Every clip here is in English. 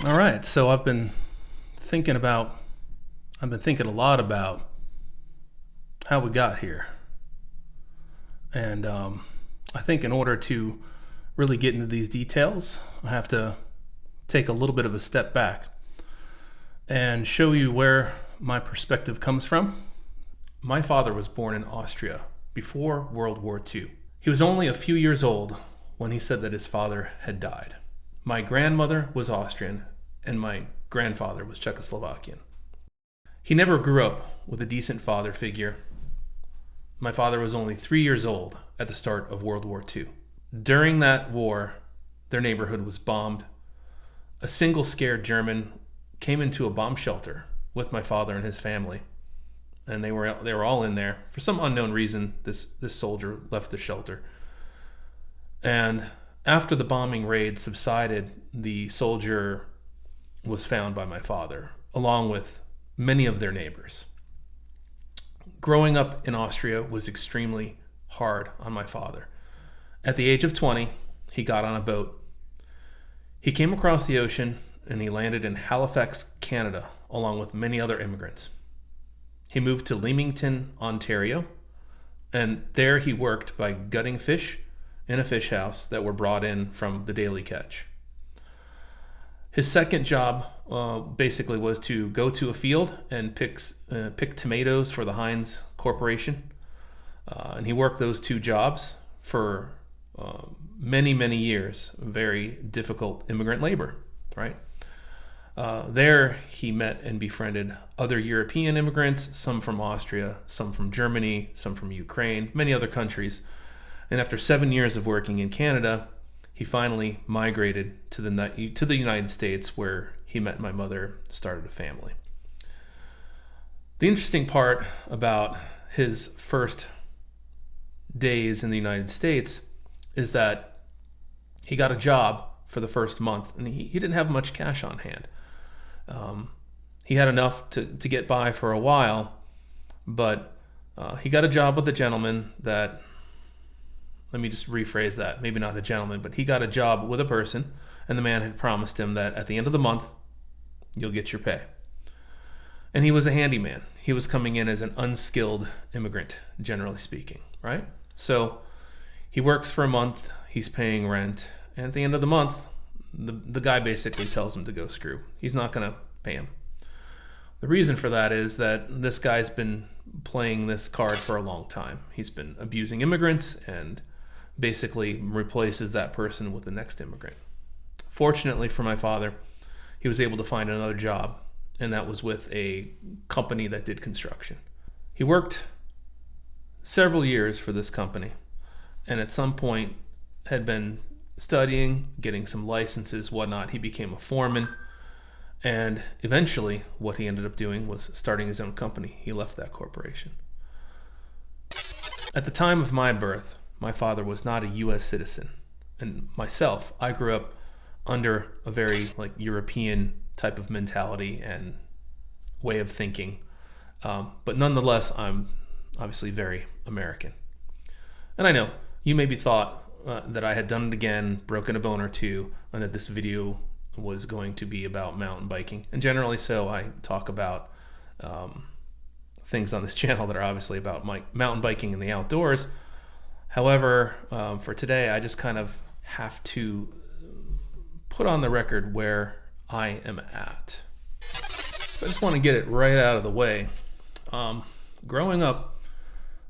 All right, so I've been thinking a lot about how we got here. And I think in order to really get into these details, I have to take a little bit of a step back and show you where my perspective comes from. My father was born in Austria before World War II. He was only a few years old when he said that his father had died. My grandmother was Austrian and my grandfather was Czechoslovakian. He never grew up with a decent father figure. My father was only 3 years old at the start of World War II. During that war, their neighborhood was bombed. A single scared German came into a bomb shelter with my father and his family. And they were all in there. For some unknown reason, this soldier left the shelter. And after the bombing raid subsided, the soldier was found by my father, along with many of their neighbors. Growing up in Austria was extremely hard on my father. At the age of 20, he got on a boat. He came across the ocean and he landed in Halifax, Canada, along with many other immigrants. He moved to Leamington, Ontario, and there he worked by gutting fish in a fish house that were brought in from the daily catch. His second job basically was to go to a field and pick tomatoes for the Heinz Corporation. And he worked those two jobs for many, many years. Very difficult immigrant labor, right? There he met and befriended other European immigrants, some from Austria, some from Germany, some from Ukraine, many other countries. And after 7 years of working in Canada, he finally migrated to the United States, where he met my mother, started a family. The interesting part about his first days in the United States is that he got a job for the first month, and he didn't have much cash on hand. He had enough to get by for a while, but he got a job with a gentleman that, let me just rephrase that, maybe not a gentleman, but he got a job with a person, and the man had promised him that at the end of the month, you'll get your pay. And he was a handyman. He was coming in as an unskilled immigrant, generally speaking, right? So he works for a month, he's paying rent, and at the end of the month, the guy basically tells him to go screw. He's not going to pay him. The reason for that is that this guy's been playing this card for a long time. He's been abusing immigrants and basically replaces that person with the next immigrant. Fortunately for my father, he was able to find another job, and that was with a company that did construction. He worked several years for this company, and at some point had been studying, getting some licenses, whatnot. He became a foreman, and eventually what he ended up doing was starting his own company. He left that corporation. At the time of my birth, my father was not a U.S. citizen. And myself, I grew up under a very European type of mentality and way of thinking. But nonetheless, I'm obviously very American. And I know you maybe thought that I had done it again, broken a bone or two, and that this video was going to be about mountain biking. And generally so, I talk about things on this channel that are obviously about mountain biking in the outdoors. However, for today, I just kind of have to put on the record where I am at. So I just want to get it right out of the way. Growing up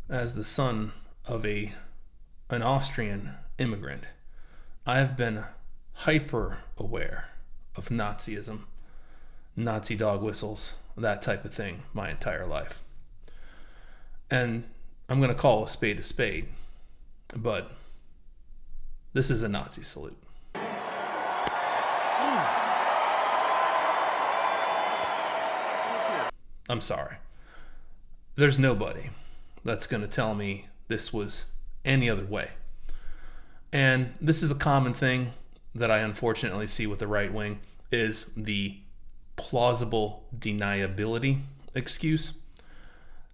as the son of an Austrian immigrant, I have been hyper aware of Nazism, Nazi dog whistles, that type of thing my entire life. And I'm going to call a spade, but this is a Nazi salute. I'm sorry. There's nobody that's going to tell me this was any other way. And this is a common thing that I unfortunately see with the right wing, is the plausible deniability excuse.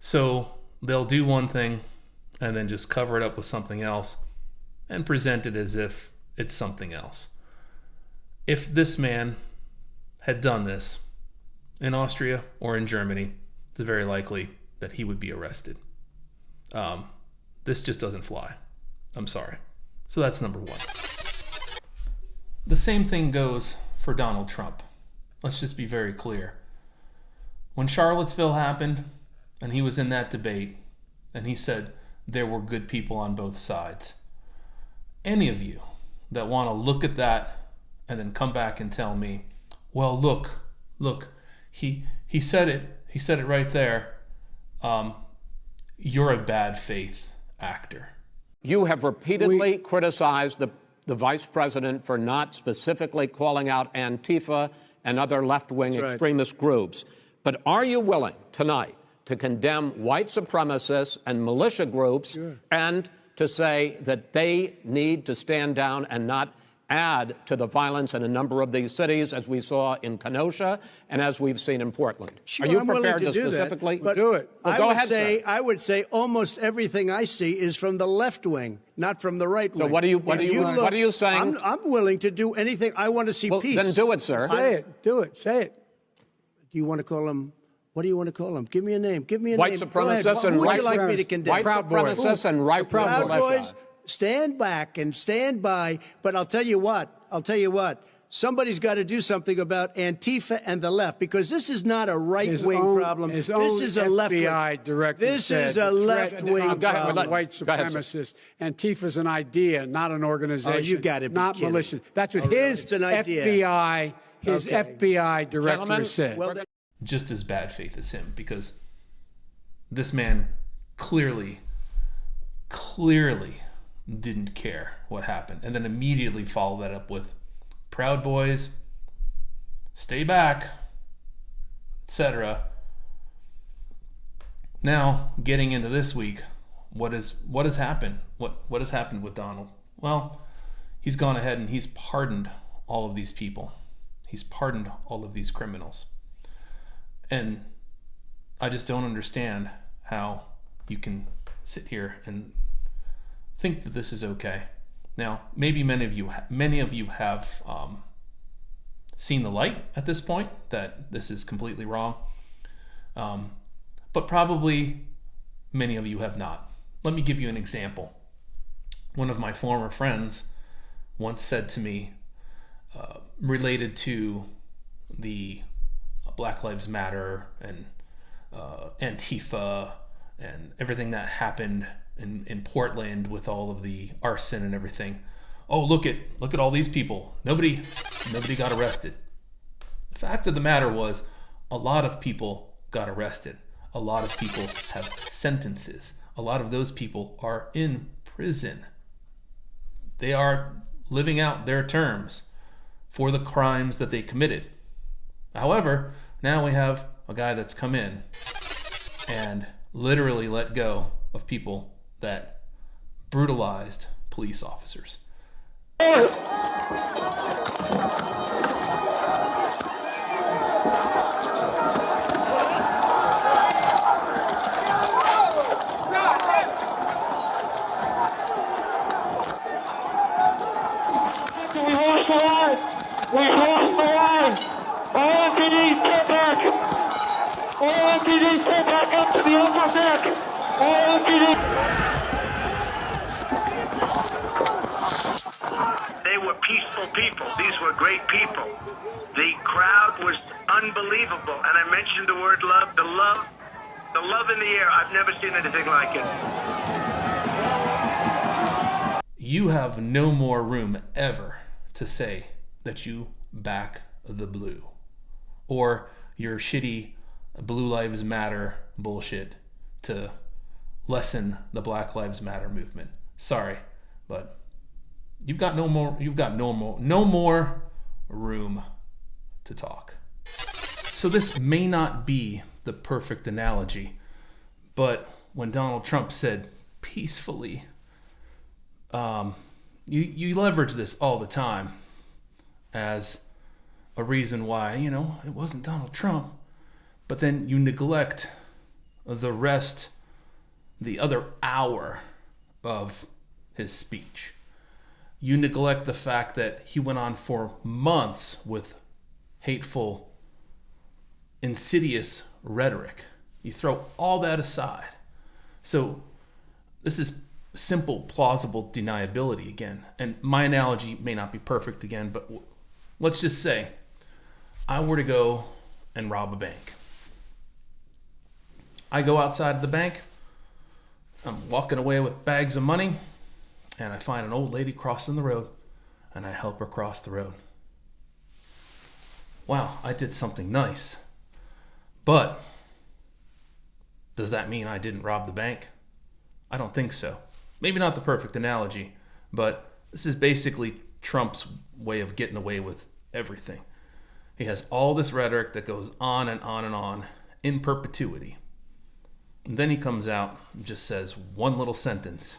So they'll do one thing and then just cover it up with something else and present it as if it's something else. If this man had done this in Austria or in Germany, it's very likely that he would be arrested. This just doesn't fly. I'm sorry. So that's number one. The same thing goes for Donald Trump. Let's just be very clear. When Charlottesville happened and he was in that debate and he said there were good people on both sides, any of you that want to look at that and then come back and tell me, well, look, he said it right there. You're a bad faith actor. You have repeatedly criticized the vice president for not specifically calling out Antifa and other left-wing extremist groups. But are you willing tonight to condemn white supremacists and militia groups and to say that they need to stand down and not add to the violence in a number of these cities, as we saw in Kenosha and as we've seen in Portland? Sure, are you I'm prepared willing to do specifically do it? Well, go ahead, sir. I would say almost everything I see is from the left wing, not from the right wing. So what are you saying? I'm willing to do anything. I want to see peace. Then do it, sir. Say it. Do it. Say it. Do you want to call him? What do you want to call him? Give me a name. Give me a white name. Supremacists and Who would right you like me to condemn? White supremacists and right Proud militia. Boys, stand back and stand by. But I'll tell you what. Somebody's got to do something about Antifa and the left, because this is not a right-wing problem. This is a left-wing. FBI director This said is a left-wing problem. White supremacists. Antifa's an idea, not an organization. Oh, you got to be not kidding. militia. That's what his FBI, FBI director Gentlemen, said. Well, Just as bad faith as him, because this man clearly didn't care what happened, and then immediately followed that up with Proud Boys, stay back, etc. Now, getting into this week, what has happened? What has happened with Donald? Well, he's gone ahead and he's pardoned all of these people. He's pardoned all of these criminals. And I just don't understand how you can sit here and think that this is okay. Now, maybe many of you have seen the light at this point, that this is completely wrong. But probably many of you have not. Let me give you an example. One of my former friends once said to me, related to the Black Lives Matter and Antifa and everything that happened in Portland with all of the arson and everything. Oh, look at all these people. Nobody got arrested. The fact of the matter was, a lot of people got arrested. A lot of people have sentences. A lot of those people are in prison. They are living out their terms for the crimes that they committed. However, now we have a guy that's come in and literally let go of people that brutalized police officers. We lost the line. All MPDs get back. All MPDs get back up to the upper deck. All MPDs. They were peaceful people. These were great people. The crowd was unbelievable. And I mentioned the word love. The love in the air. I've never seen anything like it. You have no more room ever to say that you back the blue or your shitty Blue Lives Matter bullshit to lessen the Black Lives Matter movement. Sorry, but you've got no more room to talk. So this may not be the perfect analogy, but when Donald Trump said peacefully, you leverage this all the time as a reason why, it wasn't Donald Trump, but then you neglect the other hour of his speech. You neglect the fact that he went on for months with hateful, insidious rhetoric. You throw all that aside. So this is simple, plausible deniability again. And my analogy may not be perfect again, but let's just say I were to go and rob a bank. I go outside the bank, I'm walking away with bags of money, and I find an old lady crossing the road, and I help her cross the road. Wow, I did something nice. But does that mean I didn't rob the bank? I don't think so. Maybe not the perfect analogy, but this is basically Trump's way of getting away with everything. He has all this rhetoric that goes on and on and on in perpetuity. And then he comes out and just says one little sentence.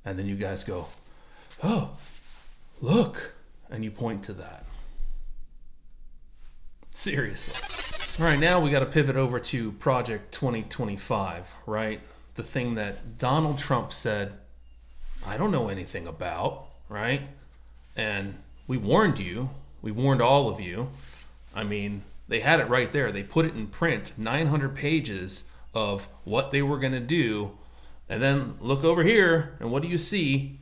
And then you guys go, oh, look. And you point to that. Seriously. All right, now we got to pivot over to Project 2025, right? The thing that Donald Trump said, I don't know anything about, right? And we warned you. We warned all of you. I mean, they had it right there. They put it in print, 900 pages of what they were going to do. And then look over here, and what do you see?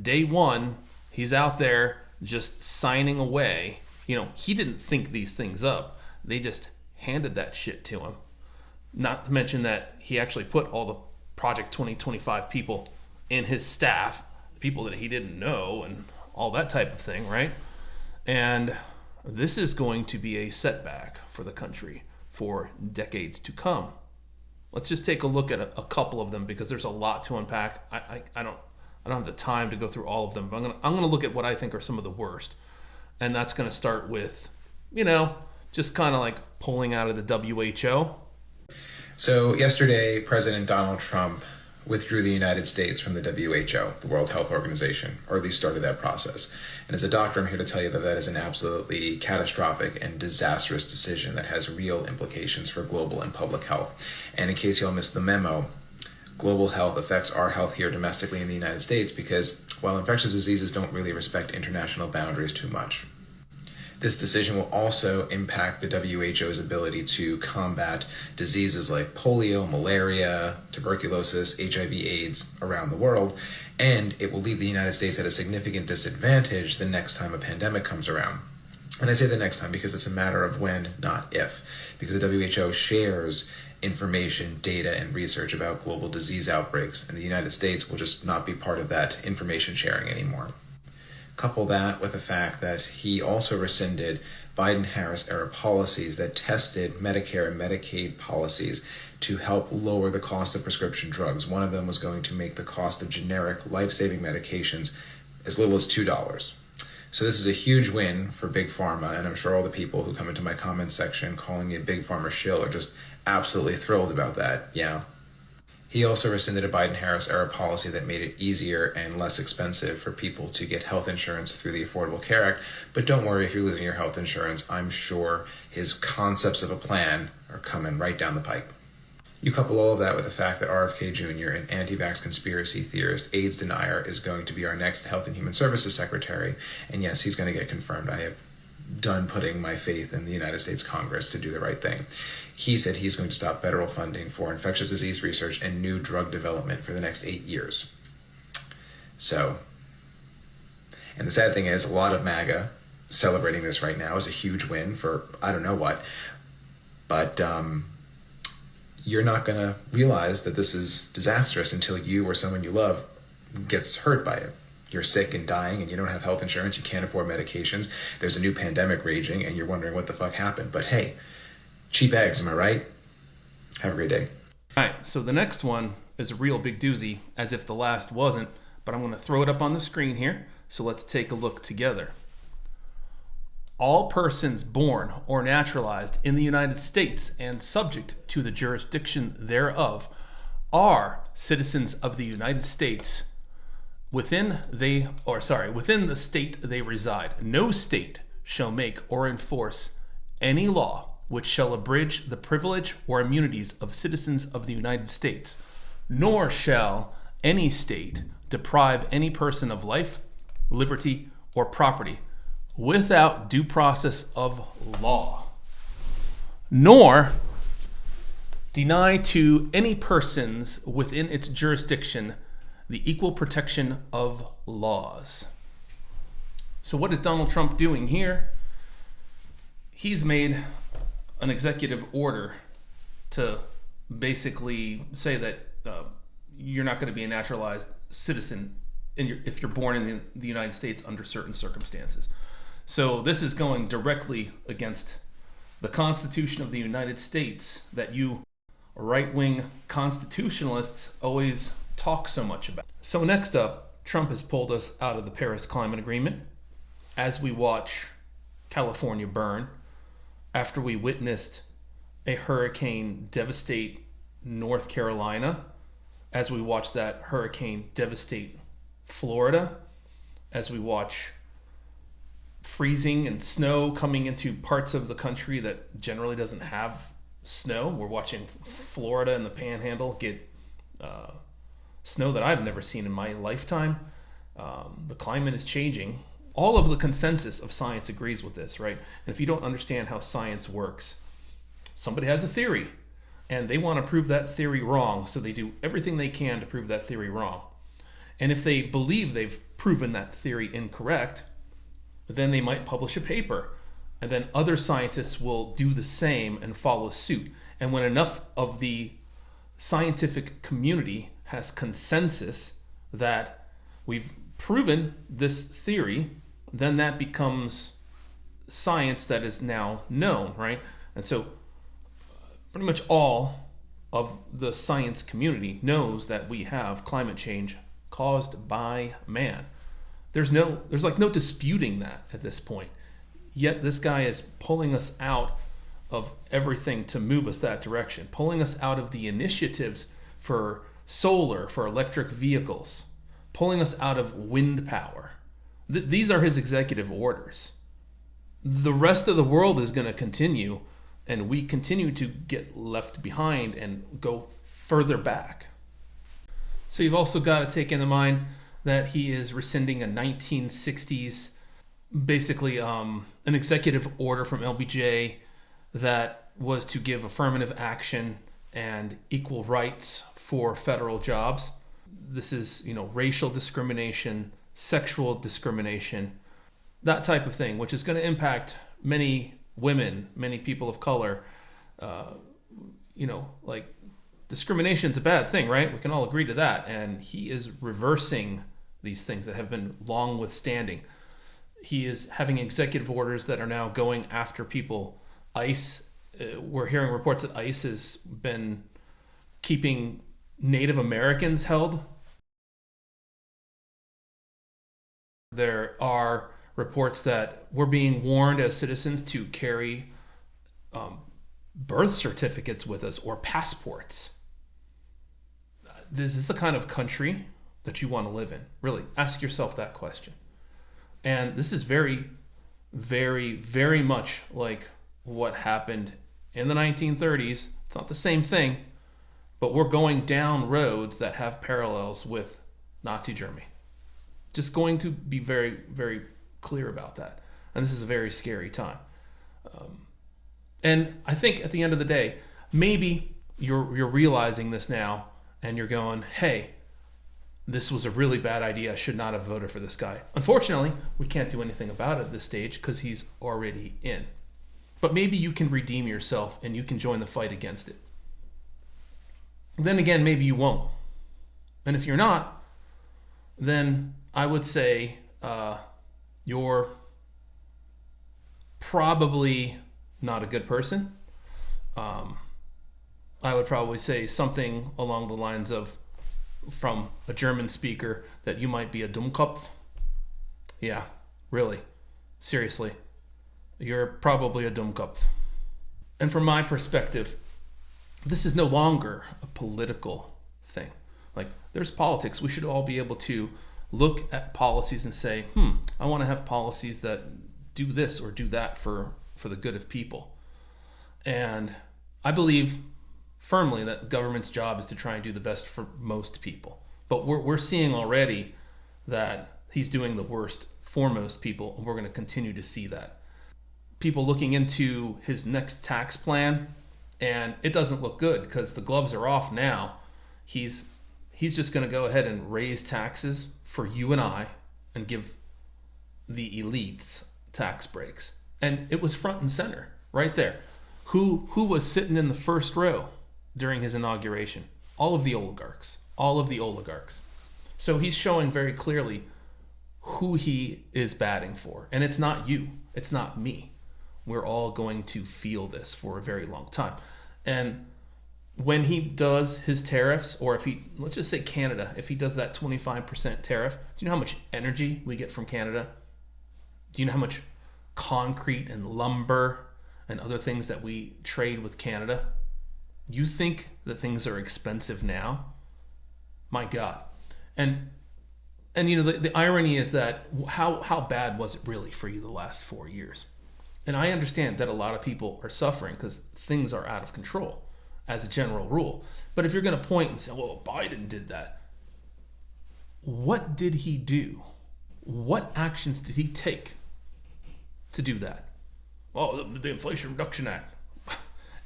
Day one, he's out there just signing away. You know, he didn't think these things up. They just handed that shit to him. Not to mention that he actually put all the Project 2025 people in his staff, people that he didn't know, and all that type of thing, right? And this is going to be a setback for the country for decades to come. Let's just take a look at a couple of them, because there's a lot to unpack. I don't have the time to go through all of them, but I'm gonna look at what I think are some of the worst. And that's gonna start with, you know, just kind of like pulling out of the WHO. So yesterday, President Donald Trump withdrew the United States from the WHO, the World Health Organization, or at least started that process. And as a doctor, I'm here to tell you that that is an absolutely catastrophic and disastrous decision that has real implications for global and public health. And in case y'all missed the memo, global health affects our health here domestically in the United States because, while infectious diseases don't really respect international boundaries too much, this decision will also impact the WHO's ability to combat diseases like polio, malaria, tuberculosis, HIV/AIDS around the world, and it will leave the United States at a significant disadvantage the next time a pandemic comes around. And I say the next time because it's a matter of when, not if, because the WHO shares information, data, and research about global disease outbreaks, and the United States will just not be part of that information sharing anymore. Couple that with the fact that he also rescinded Biden-Harris era policies that tested Medicare and Medicaid policies to help lower the cost of prescription drugs. One of them was going to make the cost of generic life-saving medications as little as $2. So this is a huge win for Big Pharma, and I'm sure all the people who come into my comment section calling me a Big Pharma shill are just absolutely thrilled about that. Yeah. He also rescinded a Biden-Harris era policy that made it easier and less expensive for people to get health insurance through the Affordable Care Act. But don't worry if you're losing your health insurance. I'm sure his concepts of a plan are coming right down the pike. You couple all of that with the fact that RFK Jr., an anti-vax conspiracy theorist, AIDS denier, is going to be our next Health and Human Services Secretary. And yes, he's going to get confirmed. I have done putting my faith in the United States Congress to do the right thing. He said he's going to stop federal funding for infectious disease research and new drug development for the next 8 years. So, and the sad thing is, a lot of MAGA celebrating this right now is a huge win for I don't know what. But you're not going to realize that this is disastrous until you or someone you love gets hurt by it. You're sick and dying and you don't have health insurance, you can't afford medications, there's a new pandemic raging and you're wondering what the fuck happened. But hey, cheap eggs, am I right? Have a great day. All right, so the next one is a real big doozy, as if the last wasn't, but I'm going to throw it up on the screen here, so let's take a look together. All persons born or naturalized in the United States and subject to the jurisdiction thereof are citizens of the United States within the state they reside. No state shall make or enforce any law which shall abridge the privilege or immunities of citizens of the United States, nor shall any state deprive any person of life, liberty, or property without due process of law, nor deny to any persons within its jurisdiction the equal protection of laws. So what is Donald Trump doing here? He's made an executive order to basically say that you're not going to be a naturalized citizen if you're born in the United States under certain circumstances. So this is going directly against the Constitution of the United States that you right-wing constitutionalists always talk so much about. So next up, Trump has pulled us out of the Paris Climate Agreement as we watch California burn, after we witnessed a hurricane devastate North Carolina, as we watch that hurricane devastate Florida, as we watch freezing and snow coming into parts of the country that generally doesn't have snow. We're watching Florida and the Panhandle get snow that I've never seen in my lifetime. The climate is changing. All of the consensus of science agrees with this, right? And if you don't understand how science works, somebody has a theory and they want to prove that theory wrong, so they do everything they can to prove that theory wrong. And if they believe they've proven that theory incorrect, then they might publish a paper, and then other scientists will do the same and follow suit. And when enough of the scientific community has consensus that we've proven this theory, then that becomes science that is now known, right? And so pretty much all of the science community knows that we have climate change caused by man. There's like no disputing that at this point. Yet this guy is pulling us out of everything to move us that direction, pulling us out of the initiatives for solar, for electric vehicles, pulling us out of wind power. These are his executive orders. The rest of the world is going to continue, and we continue to get left behind and go further back. So you've also got to take into mind that he is rescinding a 1960s, basically an executive order from LBJ that was to give affirmative action and equal rights for federal jobs. This is, racial discrimination, sexual discrimination, that type of thing, which is going to impact many women, many people of color. Discrimination is a bad thing, right? We can all agree to that. And he is reversing these things that have been long withstanding. He is having executive orders that are now going after people. ICE, we're hearing reports that ICE has been keeping Native Americans held. There are reports that we're being warned as citizens to carry birth certificates with us or passports. This is the kind of country that you want to live in. Really, ask yourself that question. And this is very, very, very much like what happened in the 1930s. It's not the same thing, but we're going down roads that have parallels with Nazi Germany. Just going to be very, very clear about that. And this is a very scary time. And I think at the end of the day, maybe you're realizing this now and you're going, hey, this was a really bad idea. I should not have voted for this guy. Unfortunately, we can't do anything about it at this stage because he's already in. But maybe you can redeem yourself and you can join the fight against it. Then again, maybe you won't. And if you're not, then I would say you're probably not a good person. I would probably say something along the lines of, from a German speaker, that you might be a Dummkopf. Yeah, really. Seriously. You're probably a Dummkopf. And from my perspective, this is no longer a political thing. Like, there's politics. We should all be able to look at policies and say, I want to have policies that do this or do that for the good of people. And I believe firmly that the government's job is to try and do the best for most people. But we're seeing already that he's doing the worst foremost people, and we're going to continue to see that. People looking into his next tax plan, and it doesn't look good because the gloves are off now. He's just going to go ahead and raise taxes for you and I and give the elites tax breaks. And it was front and center right there. Who was sitting in the first row during his inauguration? All of the oligarchs. So he's showing very clearly who he is batting for. And it's not you. It's not me. We're all going to feel this for a very long time. And when he does his tariffs, or if he, let's just say Canada, if he does that 25% tariff, do you know how much energy we get from Canada? Do you know how much concrete and lumber and other things that we trade with Canada? You think that things are expensive now? My God. And you know, the irony is that how bad was it really for you the last 4 years? And I understand that a lot of people are suffering because things are out of control as a general rule. But if you're going to point and say, well, Biden did that, what did he do? What actions did he take to do that? Oh, the Inflation Reduction Act.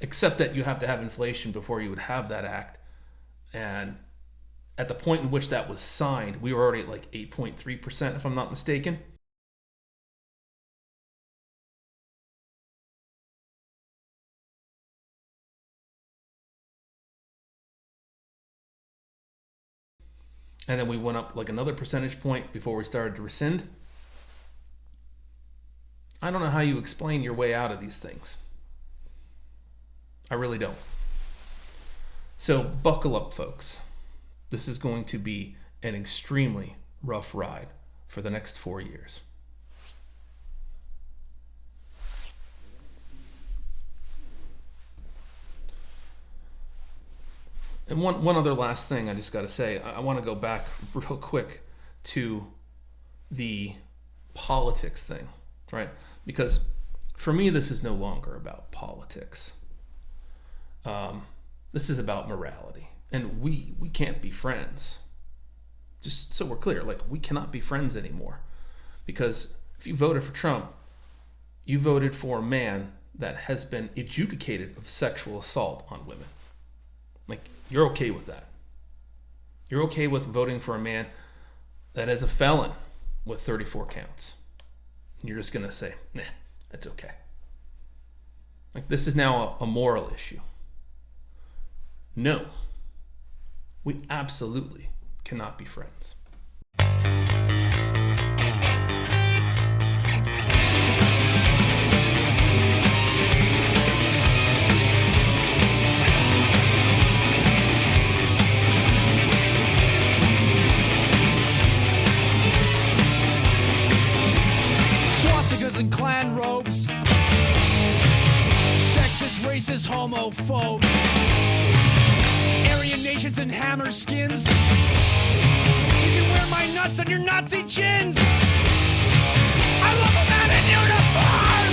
Except that you have to have inflation before you would have that act. And at the point in which that was signed, we were already at like 8.3%, if I'm not mistaken. And then we went up like another percentage point before we started to rescind. I don't know how you explain your way out of these things. I really don't. So buckle up, folks. This is going to be an extremely rough ride for the next 4 years. And one other last thing I just got to say. I want to go back real quick to the politics thing, right? Because for me, this is no longer about politics. This is about morality. And we can't be friends. Just so we're clear, like, we cannot be friends anymore. Because if you voted for Trump, you voted for a man that has been adjudicated of sexual assault on women. Like, you're okay with that. You're okay with voting for a man that is a felon with 34 counts. And you're just going to say, nah, that's okay. Like, this is now a moral issue. No, we absolutely cannot be friends. Swastikas and Klan robes, sexist, racist, homophobes, Aryan nations and hammer skins. You can wear my nuts on your Nazi chins. I love a man in uniform.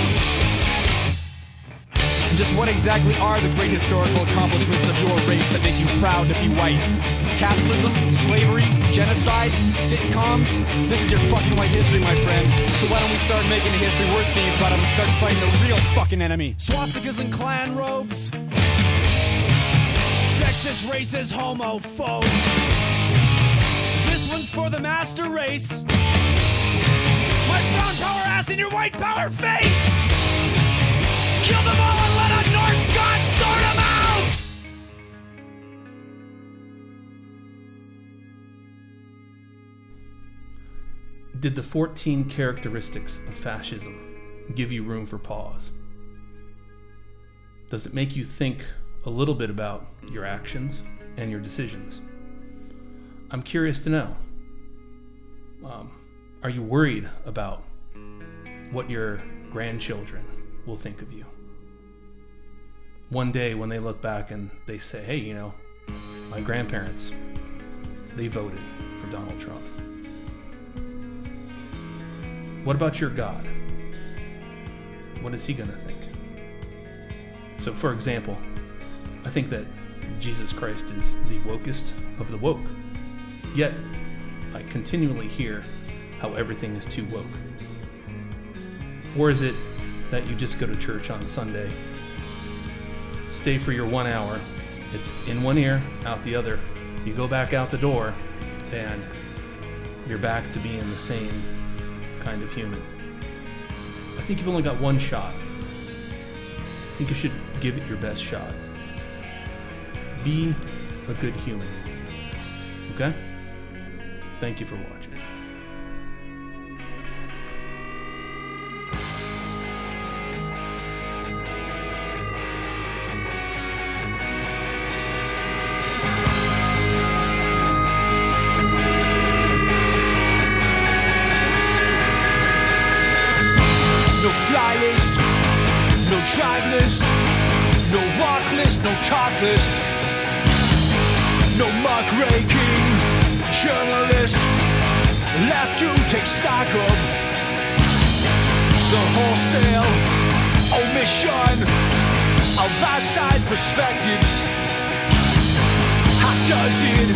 And just what exactly are the great historical accomplishments of your race that make you proud to be white? Capitalism, slavery, genocide, sitcoms. This is your fucking white history, my friend. So why don't we start making the history worth being proud of and start fighting the real fucking enemy? Swastikas and Klan robes, sexist, racist, homophobes. This one's for the master race. My brown power ass in your white power face. Kill them all and let a Norse god sort them out. Did the 14 characteristics of fascism give you room for pause? Does it make you think a little bit about your actions and your decisions? I'm curious to know. Are you worried about what your grandchildren will think of you? One day when they look back and they say, hey, you know, my grandparents, they voted for Donald Trump. What about your God? What is he gonna think? So for example, I think that Jesus Christ is the wokest of the woke. Yet, I continually hear how everything is too woke? Or is it that you just go to church on Sunday, stay for your 1 hour, it's in one ear, out the other, you go back out the door, and you're back to being the same kind of human? I think you've only got one shot. I think you should give it your best shot. Be a good human. Okay? Thank you for watching. No fly list, no drive list, no walk list, no talk list, no muckraking journalist left to take stock of the wholesale omission of outside perspectives. How does it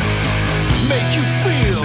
make you feel?